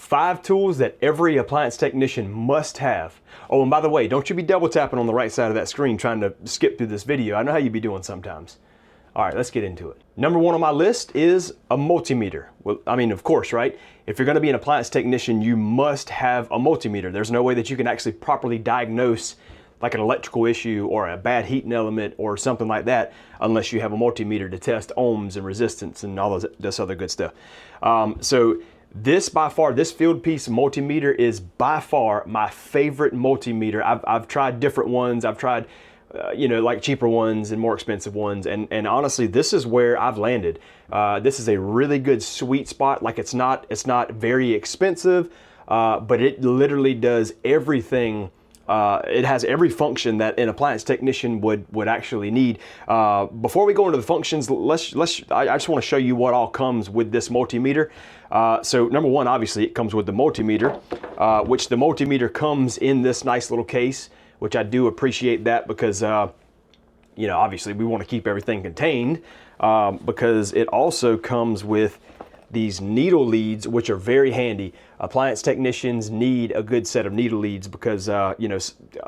5 tools that every appliance technician must have. Oh, and by the way, don't you be double tapping on the right side of that screen trying to skip through this video. I know how you be doing sometimes. All right, let's get into it. Number 1 on my list is a multimeter. Well, I mean, of course, right? If you're gonna be an appliance technician, you must have a multimeter. There's no way that you can actually properly diagnose like an electrical issue or a bad heating element or something like that unless you have a multimeter to test ohms and resistance and all this other good stuff. So this by far, this field piece multimeter is by far my favorite multimeter. I've tried different ones. I've tried like cheaper ones and more expensive ones. And honestly, this is where I've landed. This is a really good sweet spot. Like it's not very expensive, but it literally does everything. It has every function that an appliance technician would actually need. Before we go into the functions, I just want to show you what all comes with this multimeter. So number 1, obviously it comes with the multimeter, which the multimeter comes in this nice little case, which I do appreciate that because, obviously we want to keep everything contained, because it also comes with these needle leads, which are very handy. Appliance technicians need a good set of needle leads because, a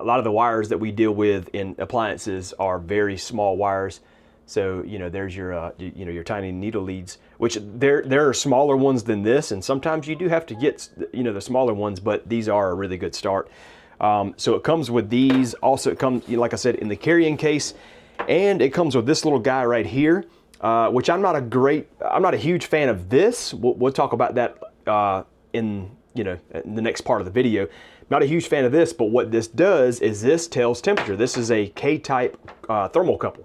lot of the wires that we deal with in appliances are very small wires. So, there's your, your tiny needle leads, which there are smaller ones than this. And sometimes you do have to get, the smaller ones, but these are a really good start. So it comes with these. Also, it comes, like I said, in the carrying case, and it comes with this little guy right here. Which I'm not a huge fan of this. We'll talk about that in the next part of the video. Not a huge fan of this, but what this does is this tells temperature. This is a K-type thermocouple.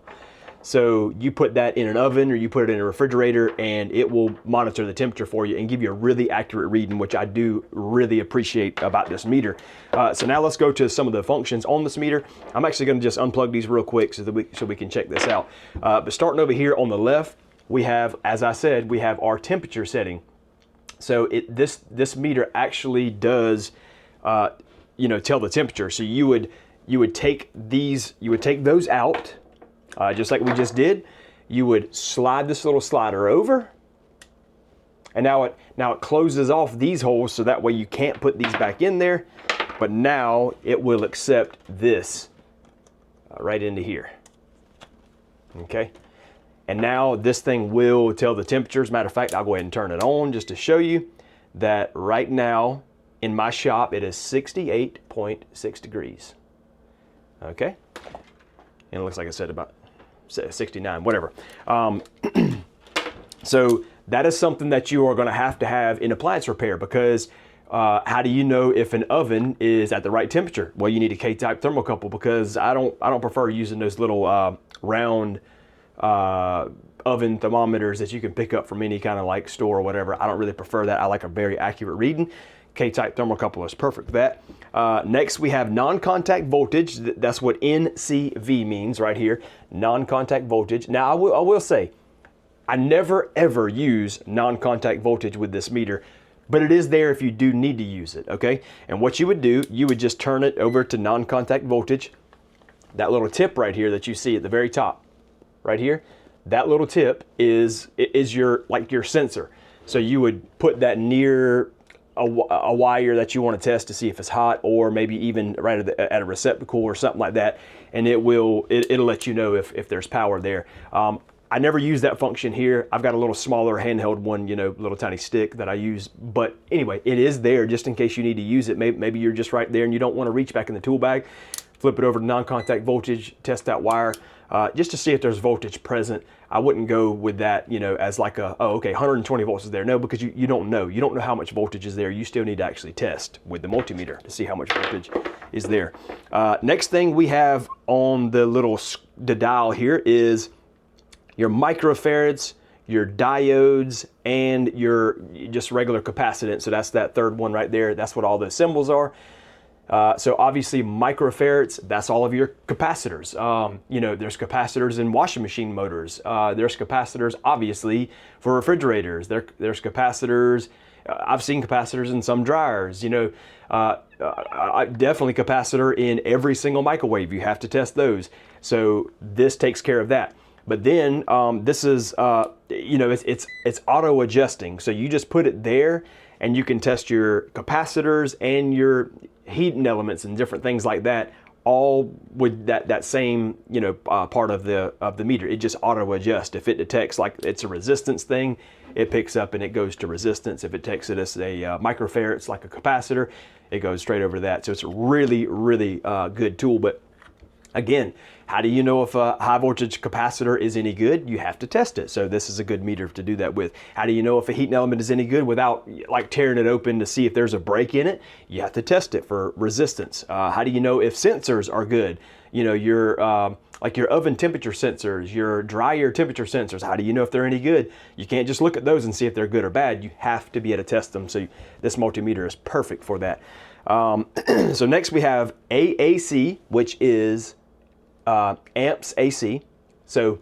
So you put that in an oven or you put it in a refrigerator and it will monitor the temperature for you and give you a really accurate reading, which I do really appreciate about this meter. So now let's go to some of the functions on this meter. I'm actually going to just unplug these real quick so we can check this out. But starting over here on the left, we have, as I said, we have our temperature setting. So this meter actually does tell the temperature. So you would take those out. Just like we just did. You would slide this little slider over, and now it closes off these holes so that way you can't put these back in there, but now it will accept this right into here. Okay, and now this thing will tell the temperature. As a matter of fact, I'll go ahead and turn it on just to show you that right now in my shop it is 68.6 degrees. Okay, and it looks like I said about 69, whatever. So that is something that you are going to have in appliance repair, because how do you know if an oven is at the right temperature? Well, you need a K-type thermocouple, because I don't prefer using those little round oven thermometers that you can pick up from any kind of like store or whatever. I don't really prefer that. I like a very accurate reading. K-type thermocouple is perfect for that. Next, we have non-contact voltage. That's what NCV means right here, non-contact voltage. Now, I will say, I never ever use non-contact voltage with this meter, but it is there if you do need to use it, okay? And what you would do, you would just turn it over to non-contact voltage. That little tip right here that you see at the very top, right here, that little tip is your sensor. So you would put that near a wire that you want to test to see if it's hot, or maybe even right at a receptacle or something like that, and it'll let you know if there's power there. I never use that function here. I've got a little smaller handheld one, little tiny stick that I use. But anyway, it is there just in case you need to use it. Maybe you're just right there and you don't want to reach back in the tool bag. Flip it over to non-contact voltage, test that wire, just to see if there's voltage present. I wouldn't go with that, as like 120 volts is there. No, because you don't know. You don't know how much voltage is there. You still need to actually test with the multimeter to see how much voltage is there. Next thing we have on the dial here is your microfarads, your diodes, and your just regular capacitance. So that's that third one right there. That's what all those symbols are. So obviously microfarads, that's all of your capacitors. There's capacitors in washing machine motors. There's capacitors obviously for refrigerators. There's capacitors. I've seen capacitors in some dryers. Definitely capacitor in every single microwave. You have to test those. So this takes care of that. But then this is, it's auto adjusting. So you just put it there, and you can test your capacitors and your heating elements and different things like that, all with that same part of the meter. It just auto adjusts. If it detects like it's a resistance thing, it picks up and it goes to resistance. If it detects it as a microfarad, like a capacitor, it goes straight over that. So it's a really good tool. But again, how do you know if a high voltage capacitor is any good? You have to test it. So this is a good meter to do that with. How do you know if a heating element is any good without like tearing it open to see if there's a break in it? You have to test it for resistance. How do you know if sensors are good? Your like your oven temperature sensors, your dryer temperature sensors, how do you know if they're any good? You can't just look at those and see if they're good or bad. You have to be able to test them. So this multimeter is perfect for that. So next we have AAC, which is amps AC. So,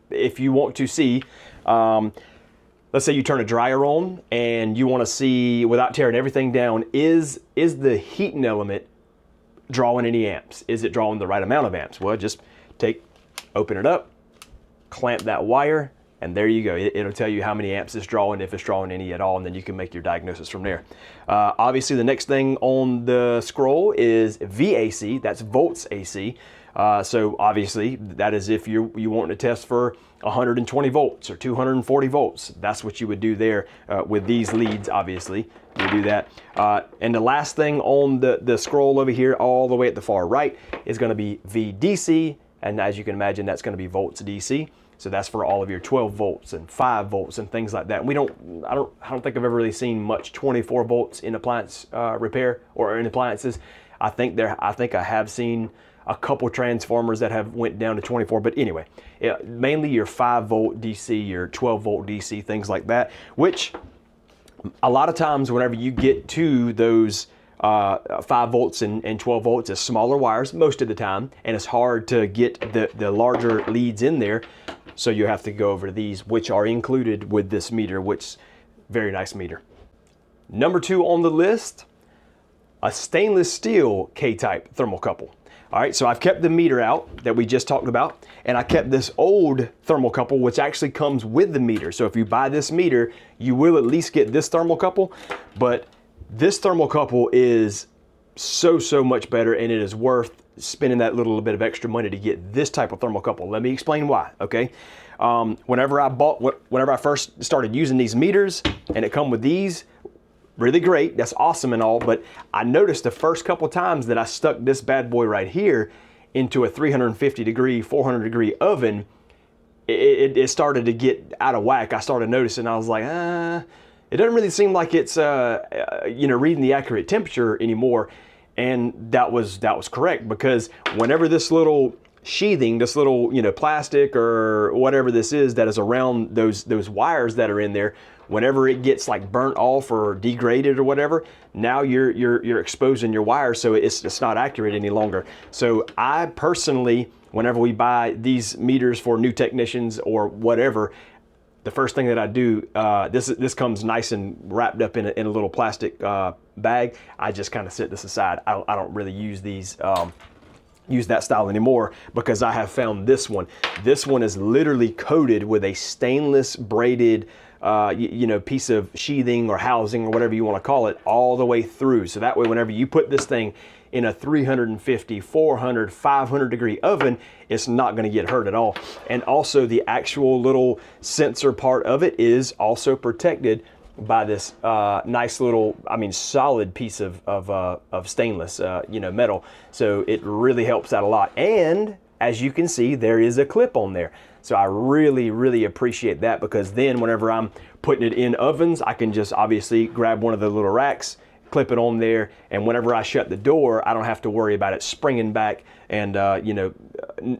if you want to see, let's say you turn a dryer on and you want to see, without tearing everything down, is the heating element drawing any amps? Is it drawing the right amount of amps? Well, just open it up, clamp that wire, and there you go. It'll tell you how many amps it's drawing, if it's drawing any at all, and then you can make your diagnosis from there. Obviously, the next thing on the scroll is VAC. That's volts AC. So obviously, that is if you want to test for 120 volts or 240 volts. That's what you would do there with these leads, obviously. You do that. And the last thing on the scroll over here, all the way at the far right, is going to be VDC. And as you can imagine, that's going to be volts DC. So that's for all of your 12 volts and 5 volts and things like that. And I don't think I've ever really seen much 24 volts in appliance repair or in appliances. I think I have seen a couple transformers that have went down to 24, but anyway, mainly your 5 volt DC, your 12 volt DC, things like that, which a lot of times whenever you get to those 5 volts and 12 volts, it's smaller wires most of the time, and it's hard to get the larger leads in there. So you have to go over to these, which are included with this meter, which very nice meter. Number 2 on the list, a stainless steel K-type thermocouple. All right, so I've kept the meter out that we just talked about, and I kept this old thermocouple, which actually comes with the meter. So if you buy this meter, you will at least get this thermocouple, but this thermocouple is so much better, and it is worth spending that little bit of extra money to get this type of thermocouple. Let me explain why, okay? Whenever I first started using these meters, and it come with these, really great, that's awesome and all, but I noticed the first couple times that I stuck this bad boy right here into a 350 degree, 400 degree oven, it started to get out of whack. I started noticing, I was like, it doesn't really seem like it's reading the accurate temperature anymore. And that was correct, because whenever this little sheathing, this little plastic or whatever this is that is around those wires that are in there, whenever it gets like burnt off or degraded or whatever, now you're exposing your wire, so it's not accurate any longer. So I personally, whenever we buy these meters for new technicians or whatever, the first thing that I do, this comes nice and wrapped up in a little plastic bag. I just kind of set this aside. I don't really use these. Use that style anymore, because I have found this one. This one is literally coated with a stainless braided piece of sheathing or housing or whatever you want to call it all the way through. So that way, whenever you put this thing in a 350, 400, 500 degree oven, it's not going to get hurt at all. And also the actual little sensor part of it is also protected by this nice little, solid piece of stainless, metal. So it really helps out a lot. And as you can see, there is a clip on there. So I really appreciate that, because then whenever I'm putting it in ovens, I can just obviously grab one of the little racks, clip it on there, and whenever I shut the door, I don't have to worry about it springing back and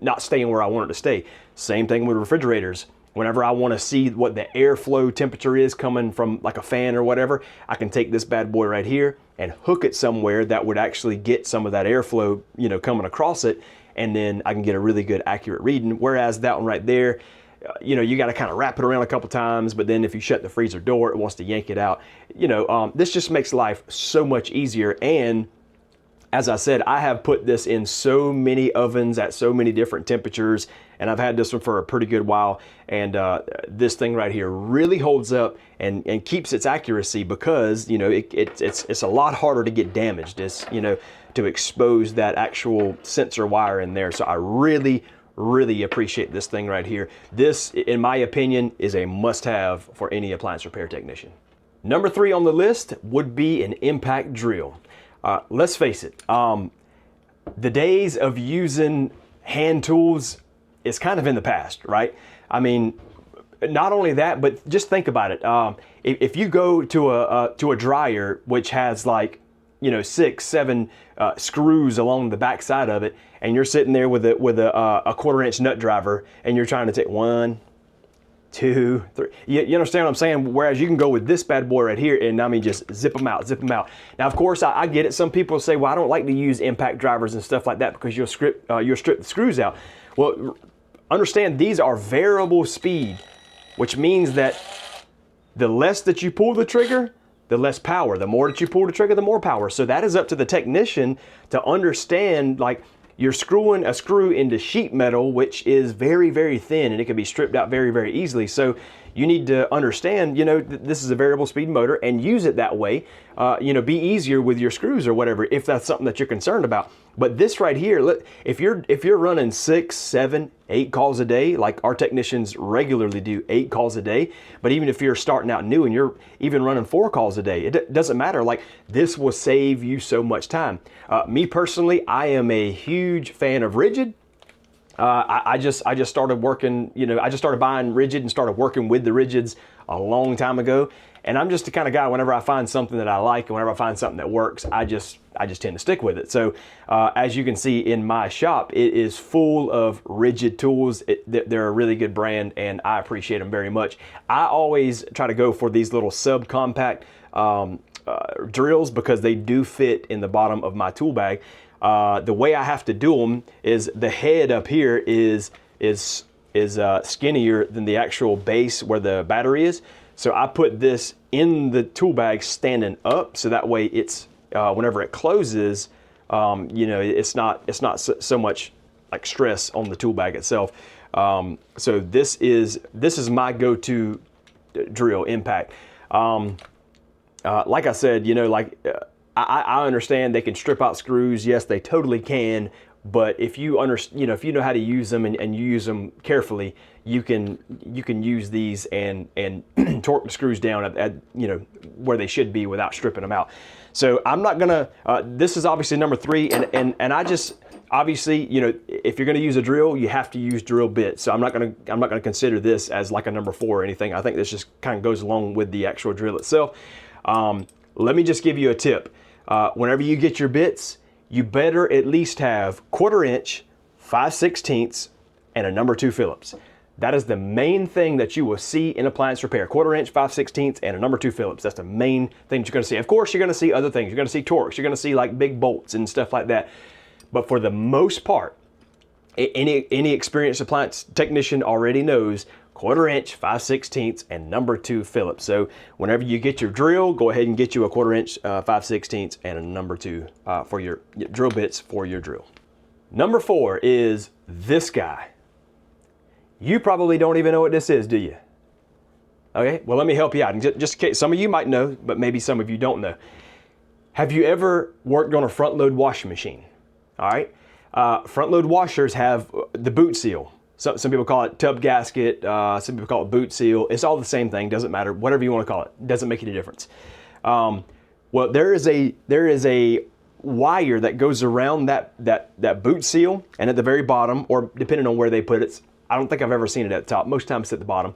not staying where I want it to stay. Same thing with refrigerators. Whenever I want to see what the airflow temperature is coming from like a fan or whatever, I can take this bad boy right here and hook it somewhere that would actually get some of that airflow, coming across it, and then I can get a really good accurate reading. Whereas that one right there, you got to kind of wrap it around a couple times, but then if you shut the freezer door, it wants to yank it out. This just makes life so much easier. And As I said, I have put this in so many ovens at so many different temperatures, and I've had this one for a pretty good while. And this thing right here really holds up and keeps its accuracy, because you know it's a lot harder to get damaged. It's, you know, to expose that actual sensor wire in there. So I really appreciate this thing right here. This, in my opinion, is a must-have for any appliance repair technician. Number 3 on the list would be an impact drill. Let's face it, the days of using hand tools is kind of in the past, right? I mean, not only that, but just think about it. If you go to a dryer which has, like, you know, 6, 7 screws along the back side of it, and you're sitting there with a 1/4-inch nut driver, and you're trying to take 1, 2, 3. You understand what I'm saying? Whereas you can go with this bad boy right here, and I mean, just zip them out, zip them out. Now, of course, I get it. Some people say, well, I don't like to use impact drivers and stuff like that because you'll strip the screws out. Well, understand, these are variable speed, which means that the less that you pull the trigger, the less power. The more that you pull the trigger, the more power. So that is up to the technician to understand, like, you're screwing a screw into sheet metal, which is very, very thin, and it can be stripped out very, very easily. So you need to understand, you know, this is a variable speed motor, and use it that way. You know, be easier with your screws or whatever, if that's something that you're concerned about. But this right here, look, if you're running 6, 7, 8 calls a day, like our technicians regularly do 8 calls a day, but even if you're starting out new and you're even running 4 calls a day, it doesn't matter. Like, this will save you so much time. Me personally, I am a huge fan of rigid. I just started working, you know, I just started buying rigid and started working with the rigids a long time ago. And I'm just the kind of guy, whenever I find something that I like and whenever I find something that works, I just tend to stick with it. So as you can see in my shop, it is full of rigid tools. They're a really good brand, and I appreciate them very much. I always try to go for these little subcompact drills because they do fit in the bottom of my tool bag. The way I have to do them is the head up here is skinnier than the actual base where the battery is. So I put this in the tool bag standing up, so that way it's whenever it closes, you know, it's not so much like stress on the tool bag itself. So this is my go-to drill, impact. Like I said, you know, like I understand they can strip out screws. Yes, they totally can. But if you if you know how to use them and you use them carefully, you can use these and torque the screws down at you know where they should be without stripping them out. So I'm not gonna. This is obviously number 3, and I just obviously, you know, if you're gonna use a drill, you have to use drill bits. So I'm not gonna consider this as like a number 4 or anything. I think this just kind of goes along with the actual drill itself. Let me just give you a tip. Whenever you get your bits, you better at least have 1/4-inch, 5/16, and a number 2 Phillips. That is the main thing that you will see in appliance repair. 1/4-inch, 5/16, and a number 2 Phillips. That's the main thing that you're gonna see. Of course, you're gonna see other things. You're gonna see Torx. You're gonna see like big bolts and stuff like that. But for the most part, any experienced appliance technician already knows 1/4-inch, 5/16, and number 2 Phillips. So whenever you get your drill, go ahead and get you a 1/4-inch, 5/16, and a number 2 for your drill bits for your drill. Number 4 is this guy. You probably don't even know what this is, do you? Okay, well, let me help you out. And just in case, some of you might know, but maybe some of you don't know. Have you ever worked on a front load washing machine? All right, front load washers have the boot seal. Some people call it tub gasket, some people call it boot seal. It's all the same thing, doesn't matter. Whatever you want to call it, doesn't make any difference. Well, there is a wire that goes around that boot seal, and at the very bottom, or depending on where they put it, I don't think I've ever seen it at the top. Most times it's at the bottom.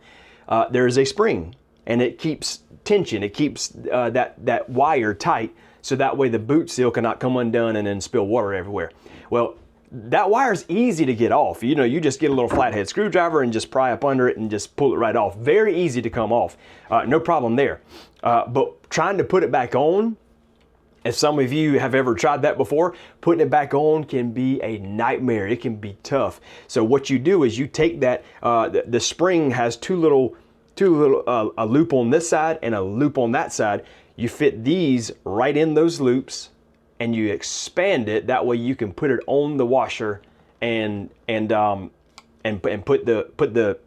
There is a spring, and it keeps tension. It keeps that wire tight, so that way the boot seal cannot come undone and then spill water everywhere. Well, that wire is easy to get off. You know, you just get a little flathead screwdriver and just pry up under it and just pull it right off. Very easy to come off. No problem there. But trying to put it back on, if some of you have ever tried that before, putting it back on can be a nightmare. It can be tough. So what you do is you take that, the spring has two little a loop on this side and a loop on that side. You fit these right in those loops, and you expand it. That way you can put it on the washer and put the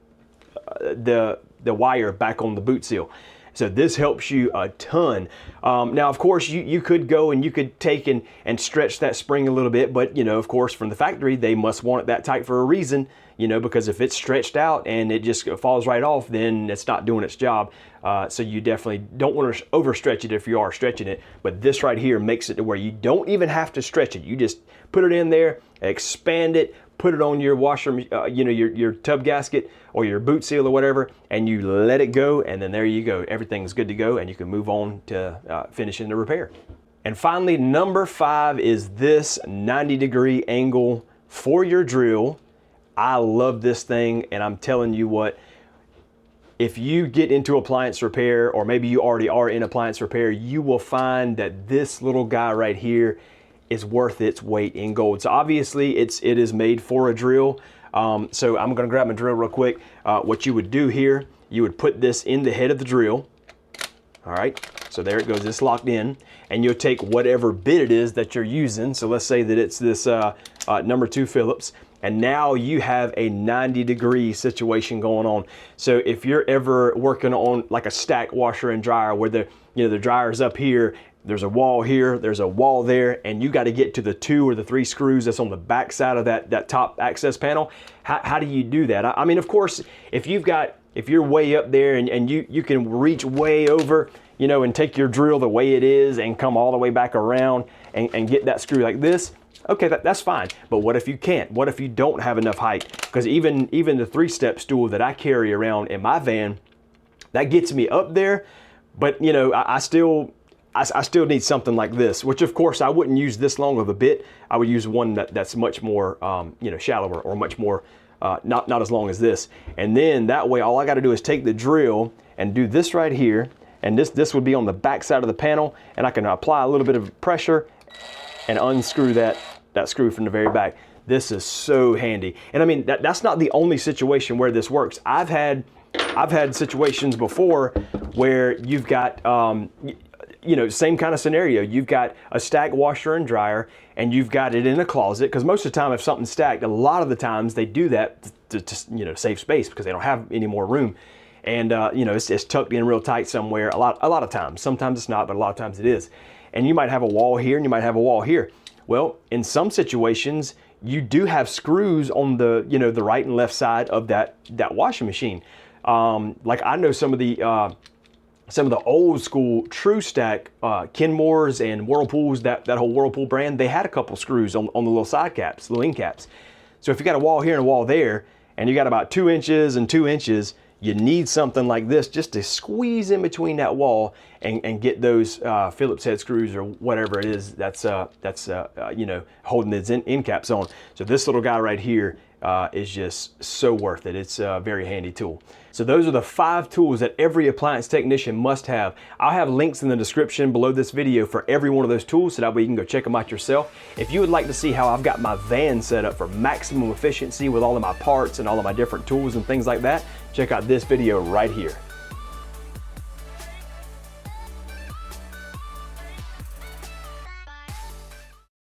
wire back on the boot seal. So this helps you a ton. Now, of course, you could go and you could take and stretch that spring a little bit, but you know, of course, from the factory, they must want it that tight for a reason, you know, because if it's stretched out and it just falls right off, then it's not doing its job. So you definitely don't want to overstretch it if you are stretching it, but this right here makes it to where you don't even have to stretch it. You just put it in there, expand it, put it on your washer, you know, your tub gasket or your boot seal or whatever, and you let it go, and then there you go. Everything's good to go, and you can move on to finishing the repair. And finally, number 5 is this 90-degree angle for your drill. I love this thing, and I'm telling you what, if you get into appliance repair, or maybe you already are in appliance repair, you will find that this little guy right here is worth its weight in gold. So obviously it is made for a drill. So I'm gonna grab my drill real quick. What you would do here, you would put this in the head of the drill. All right, so there it goes, it's locked in. And you'll take whatever bit it is that you're using. So let's say that it's this number 2 Phillips. And now you have a 90-degree situation going on. So if you're ever working on like a stack washer and dryer where the dryer's up here, there's a wall here, there's a wall there, and you got to get to the 2 or the 3 screws that's on the back side of that top access panel. How do you do that? I mean, of course, if you're way up there and you can reach way over, you know, and take your drill the way it is and come all the way back around and get that screw like this, okay, that's fine. But what if you can't? What if you don't have enough height? Because even the 3-step stool that I carry around in my van, that gets me up there, but you know, I still need something like this, which of course I wouldn't use this long of a bit. I would use one that's much more, you know, shallower, or much more, not as long as this. And then that way, all I got to do is take the drill and do this right here, and this would be on the back side of the panel, and I can apply a little bit of pressure and unscrew that screw from the very back. This is so handy. And I mean, that's not the only situation where this works. I've had situations before where you've got, you know, same kind of scenario. You've got a stack washer and dryer, and you've got it in a closet, because most of the time if something's stacked, a lot of the times they do that to you know, save space because they don't have any more room. And you know, it's tucked in real tight somewhere a lot of times. Sometimes it's not, but a lot of times it is. And you might have a wall here and you might have a wall here. Well, in some situations, you do have screws on the, you know, the right and left side of that washing machine. Like I know some of the old school True Stack Kenmores and Whirlpools, that whole Whirlpool brand, they had a couple screws on the little side caps, little end caps. So if you got a wall here and a wall there, and you got about 2 inches and 2 inches, you need something like this just to squeeze in between that wall and get those Phillips head screws or whatever it is that's you know, holding its end caps on. So this little guy right here is just so worth it. It's a very handy tool. So those are the 5 tools that every appliance technician must have. I'll have links in the description below this video for every one of those tools, so that way you can go check them out yourself. If you would like to see how I've got my van set up for maximum efficiency with all of my parts and all of my different tools and things like that, check out this video right here.